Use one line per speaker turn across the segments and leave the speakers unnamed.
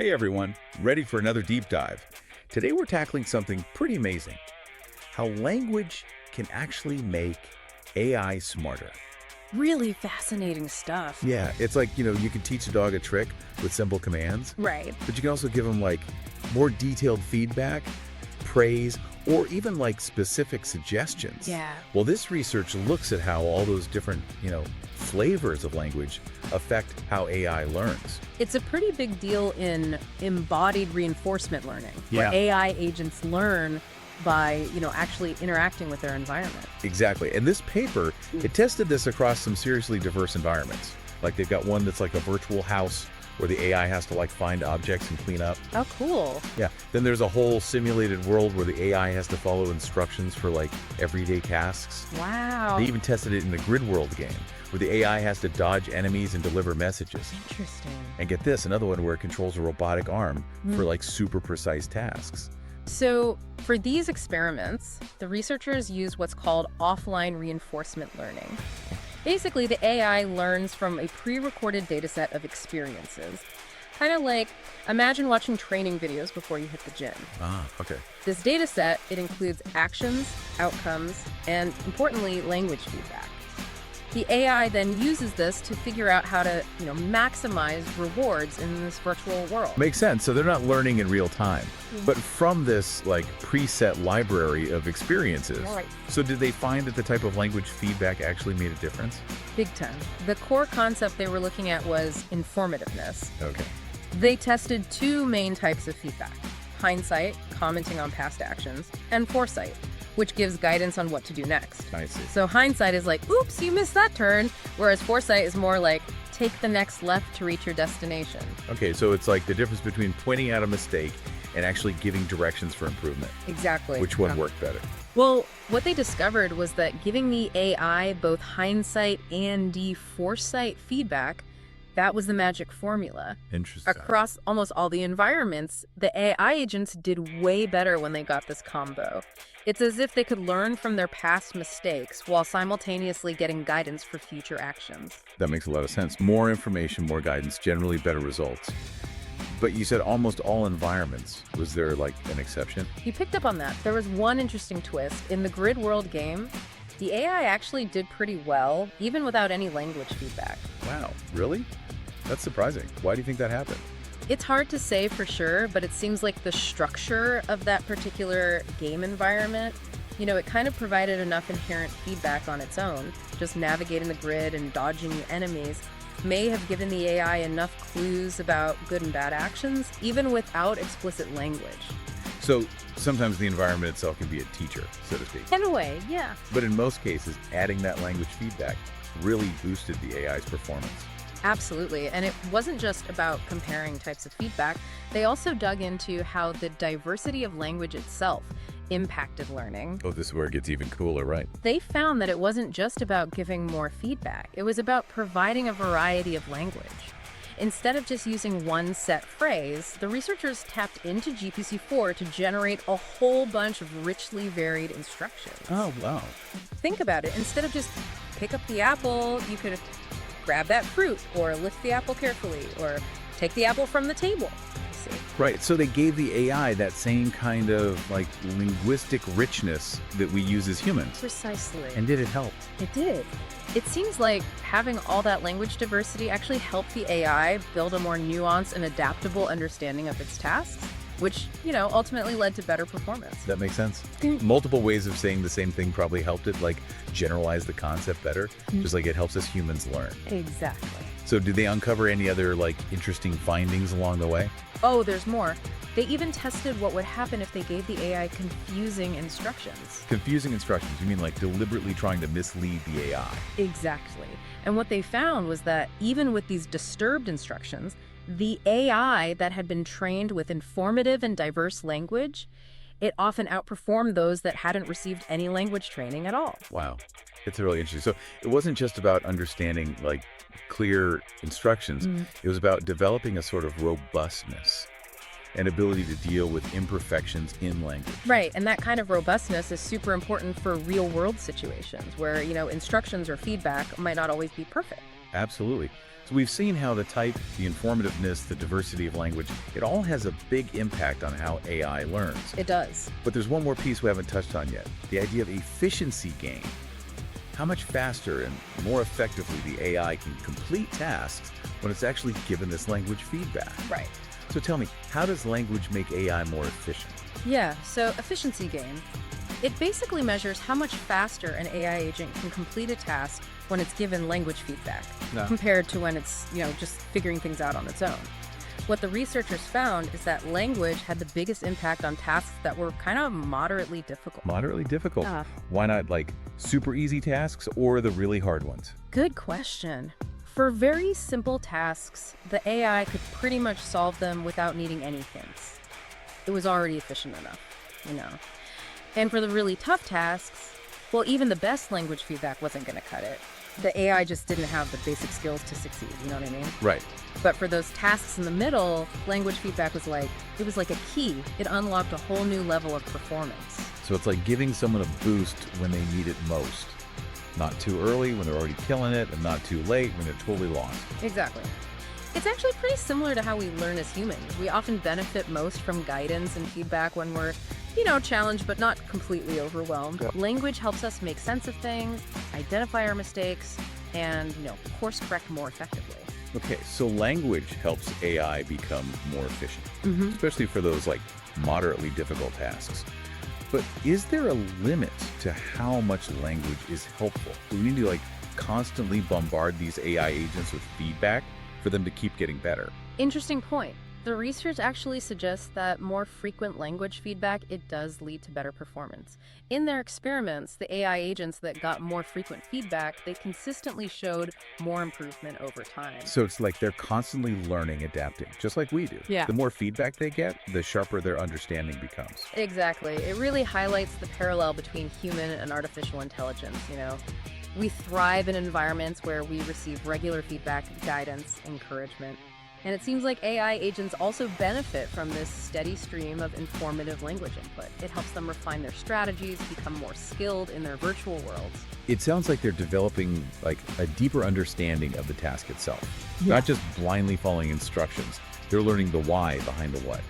Hey everyone, ready for another deep dive. Today we're tackling something pretty amazing. How language can actually make AI smarter.
Really fascinating stuff.
Yeah, it's like, you can teach a dog a trick with simple commands,
Right.
but you can also give them more detailed feedback, praise, or even specific suggestions.
Yeah.
Well, this research looks at how all those different, flavors of language affect how AI learns.
It's a pretty big deal in embodied reinforcement learning,
Yeah.
where AI agents learn by, actually interacting with their environment.
Exactly. And this paper, it tested this across some seriously diverse environments. Like they've got one that's like a virtual house where the AI has to find objects and clean up.
Oh, cool.
Yeah. Then there's a whole simulated world where the AI has to follow instructions for everyday tasks.
Wow.
They even tested it in the Grid World game where the AI has to dodge enemies and deliver messages.
Interesting.
And get this, another one where it controls a robotic arm for super precise tasks.
So for these experiments, the researchers used what's called offline reinforcement learning. Basically, the AI learns from a pre-recorded data set of experiences. Kind of like, imagine watching training videos before you hit the gym.
Ah, okay.
This data set, it includes actions, outcomes, and importantly, language feedback. The AI then uses this to figure out how to, maximize rewards in this virtual world.
Makes sense. So they're not learning in real time. But from this preset library of experiences,
Right.
So did they find that the type of language feedback actually made a difference?
Big time. The core concept they were looking at was informativeness.
Okay.
They tested two main types of feedback: hindsight, commenting on past actions, and foresight, which gives guidance on what to do next.
I see.
So hindsight is like, oops, you missed that turn, whereas foresight is more like, take the next left to reach your destination.
Okay, so it's the difference between pointing out a mistake and actually giving directions for improvement.
Exactly.
Which one worked better?
Well, what they discovered was that giving the AI both hindsight and the foresight feedback, that was the magic formula.
Interesting.
Across almost all the environments, the AI agents did way better when they got this combo. It's as if they could learn from their past mistakes while simultaneously getting guidance for future actions.
That makes a lot of sense. More information, more guidance, generally better results. But you said almost all environments. Was there an exception?
You picked up on that. There was one interesting twist. In the Grid World game, the AI actually did pretty well, even without any language feedback.
Wow, really? That's surprising. Why do you think that happened?
It's hard to say for sure, but it seems like the structure of that particular game environment, it kind of provided enough inherent feedback on its own. Just navigating the grid and dodging enemies may have given the AI enough clues about good and bad actions, even without explicit language.
So sometimes the environment itself can be a teacher, so to speak.
In a way, yeah.
But in most cases, adding that language feedback really boosted the AI's performance.
Absolutely. And it wasn't just about comparing types of feedback. They also dug into how the diversity of language itself impacted learning.
Oh, this is where it gets even cooler, right?
They found that it wasn't just about giving more feedback. It was about providing a variety of language. Instead of just using one set phrase, the researchers tapped into GPT-4 to generate a whole bunch of richly varied instructions.
Oh, wow.
Think about it. Instead of just pick up the apple, you could grab that fruit, or lift the apple carefully, or take the apple from the table. See?
Right, so they gave the AI that same kind of linguistic richness that we use as humans.
Precisely.
And did it help?
It did. It seems like having all that language diversity actually helped the AI build a more nuanced and adaptable understanding of its tasks, which, ultimately led to better performance.
That makes sense. Multiple ways of saying the same thing probably helped it, generalize the concept better, just like it helps us humans learn.
Exactly.
So did they uncover any other, interesting findings along the way?
Oh, there's more. They even tested what would happen if they gave the AI confusing instructions.
Confusing instructions? You mean deliberately trying to mislead the AI?
Exactly. And what they found was that even with these disturbed instructions, the AI that had been trained with informative and diverse language, it often outperformed those that hadn't received any language training at all.
Wow. It's really interesting. So it wasn't just about understanding clear instructions. It was about developing a sort of robustness and ability to deal with imperfections in language.
Right, and that kind of robustness is super important for real-world situations where, instructions or feedback might not always be perfect.
Absolutely. So we've seen how the type, the informativeness, the diversity of language, it all has a big impact on how AI learns.
It does.
But there's one more piece we haven't touched on yet, the idea of efficiency gain. How much faster and more effectively the AI can complete tasks when it's actually given this language feedback.
Right.
So tell me, how does language make AI more efficient?
Yeah, so efficiency gain. It basically measures how much faster an AI agent can complete a task when it's given language feedback, compared to when it's, just figuring things out on its own. What the researchers found is that language had the biggest impact on tasks that were kind of moderately difficult.
Moderately difficult? Why not like super easy tasks or the really hard ones?
Good question. For very simple tasks, the AI could pretty much solve them without needing any hints. It was already efficient enough, And for the really tough tasks, well, even the best language feedback wasn't going to cut it. The AI just didn't have the basic skills to succeed, you know what I mean?
Right.
But for those tasks in the middle, language feedback was like a key. It unlocked a whole new level of performance.
So it's like giving someone a boost when they need it most. Not too early when they're already killing it, and not too late when they're totally lost.
Exactly. It's actually pretty similar to how we learn as humans. We often benefit most from guidance and feedback when we're, challenged but not completely overwhelmed.
Yeah.
Language helps us make sense of things, identify our mistakes, and, course correct more effectively.
Okay, so language helps AI become more efficient, especially for those like moderately difficult tasks. But is there a limit to how much language is helpful? Do we need to constantly bombard these AI agents with feedback for them to keep getting better?
Interesting point. The research actually suggests that more frequent language feedback, it does lead to better performance. In their experiments, the AI agents that got more frequent feedback, they consistently showed more improvement over time.
So it's like they're constantly learning, adapting, just like we do.
Yeah.
The more feedback they get, the sharper their understanding becomes.
Exactly. It really highlights the parallel between human and artificial intelligence, We thrive in environments where we receive regular feedback, guidance, encouragement. And it seems like AI agents also benefit from this steady stream of informative language input. It helps them refine their strategies, become more skilled in their virtual worlds.
It sounds like they're developing a deeper understanding of the task itself,
Yeah.
not just blindly following instructions. They're learning the why behind the what.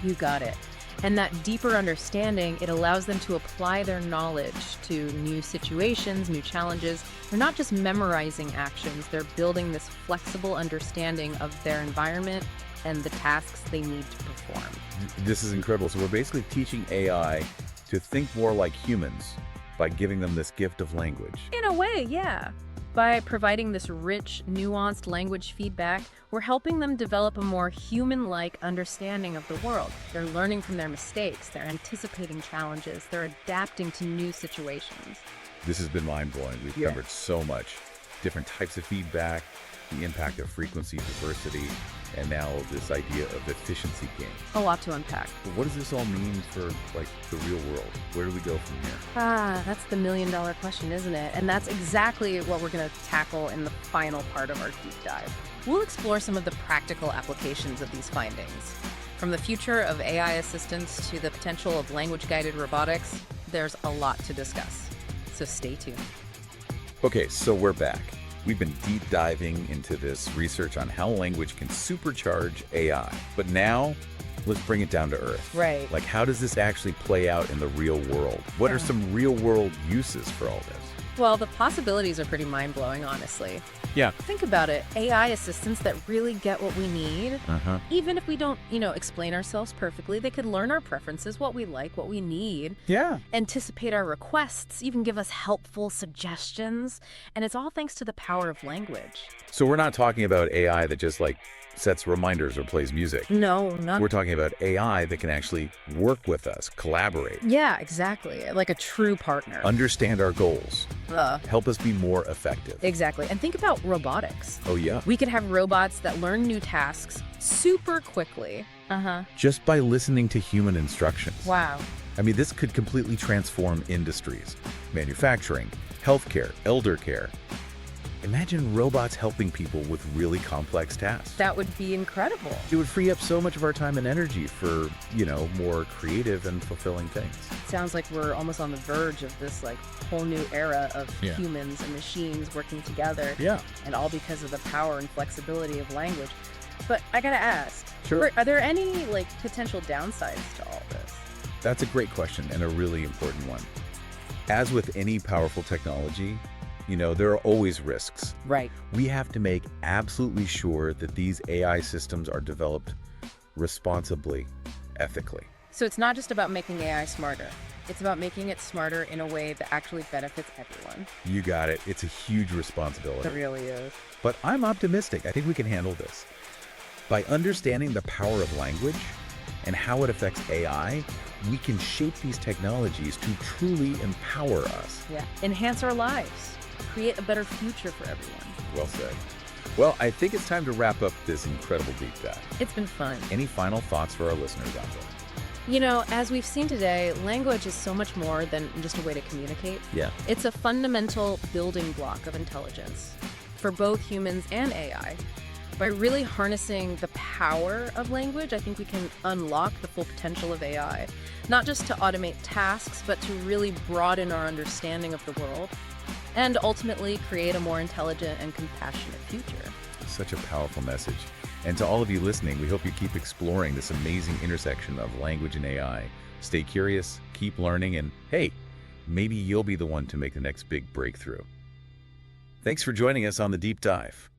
You got it. And that deeper understanding, it allows them to apply their knowledge to new situations, new challenges. They're not just memorizing actions, they're building this flexible understanding of their environment and the tasks they need to perform.
This is incredible. So we're basically teaching AI to think more like humans by giving them this gift of language.
In a way, yeah. By providing this rich, nuanced language feedback, we're helping them develop a more human-like understanding of the world. They're learning from their mistakes, they're anticipating challenges, they're adapting to new situations.
This has been mind-blowing. We've
Yeah.
covered so much. Different types of feedback, the impact of frequency, diversity, and now this idea of efficiency gain.
A lot to unpack.
But what does this all mean for the real world? Where do we go from here?
That's the million-dollar question, isn't it? And that's exactly what we're going to tackle in the final part of our deep dive. We'll explore some of the practical applications of these findings. From the future of AI assistance to the potential of language-guided robotics, there's a lot to discuss. So stay tuned.
Okay, so we're back. We've been deep diving into this research on how language can supercharge AI. But now, let's bring it down to earth.
Right.
How does this actually play out in the real world? What are some real world uses for all this?
Well, the possibilities are pretty mind-blowing, honestly.
Yeah.
Think about it. AI assistants that really get what we need. Even if we don't, explain ourselves perfectly, they could learn our preferences, what we like, what we need.
Yeah.
Anticipate our requests, even give us helpful suggestions. And it's all thanks to the power of language.
So we're not talking about AI that just sets reminders or plays music.
No, not.
We're talking about AI that can actually work with us, collaborate,
Yeah, exactly. Like a true partner.
understand our goals, help us be more effective.
Exactly. And think about robotics.
Oh, yeah.
We could have robots that learn new tasks super quickly.
Just by listening to human instructions.
Wow.
I mean, this could completely transform industries, manufacturing, healthcare, elder care. Imagine robots helping people with really complex tasks.
That would be incredible.
It would free up so much of our time and energy for, more creative and fulfilling things.
Sounds like we're almost on the verge of this like whole new era of
Yeah.
humans and machines working together.
Yeah.
And all because of the power and flexibility of language. But I gotta ask,
Sure.
are there any like potential downsides to all this?
That's a great question and a really important one. As with any powerful technology, there are always risks.
Right.
We have to make absolutely sure that these AI systems are developed responsibly, ethically.
So it's not just about making AI smarter. It's about making it smarter in a way that actually benefits everyone.
You got it. It's a huge responsibility.
It really is.
But I'm optimistic. I think we can handle this. By understanding the power of language and how it affects AI, we can shape these technologies to truly empower us.
Yeah. Enhance our lives. Create a better future for everyone.
Well said. Well, I think it's time to wrap up this incredible deep dive.
It's been fun.
Any final thoughts for our listeners out there?
As we've seen today, language is so much more than just a way to communicate.
Yeah.
It's a fundamental building block of intelligence for both humans and AI. By really harnessing the power of language, I think we can unlock the full potential of AI, not just to automate tasks, but to really broaden our understanding of the world and ultimately create a more intelligent and compassionate future.
Such a powerful message. And to all of you listening, we hope you keep exploring this amazing intersection of language and AI. Stay curious, keep learning, and hey, maybe you'll be the one to make the next big breakthrough. Thanks for joining us on The Deep Dive.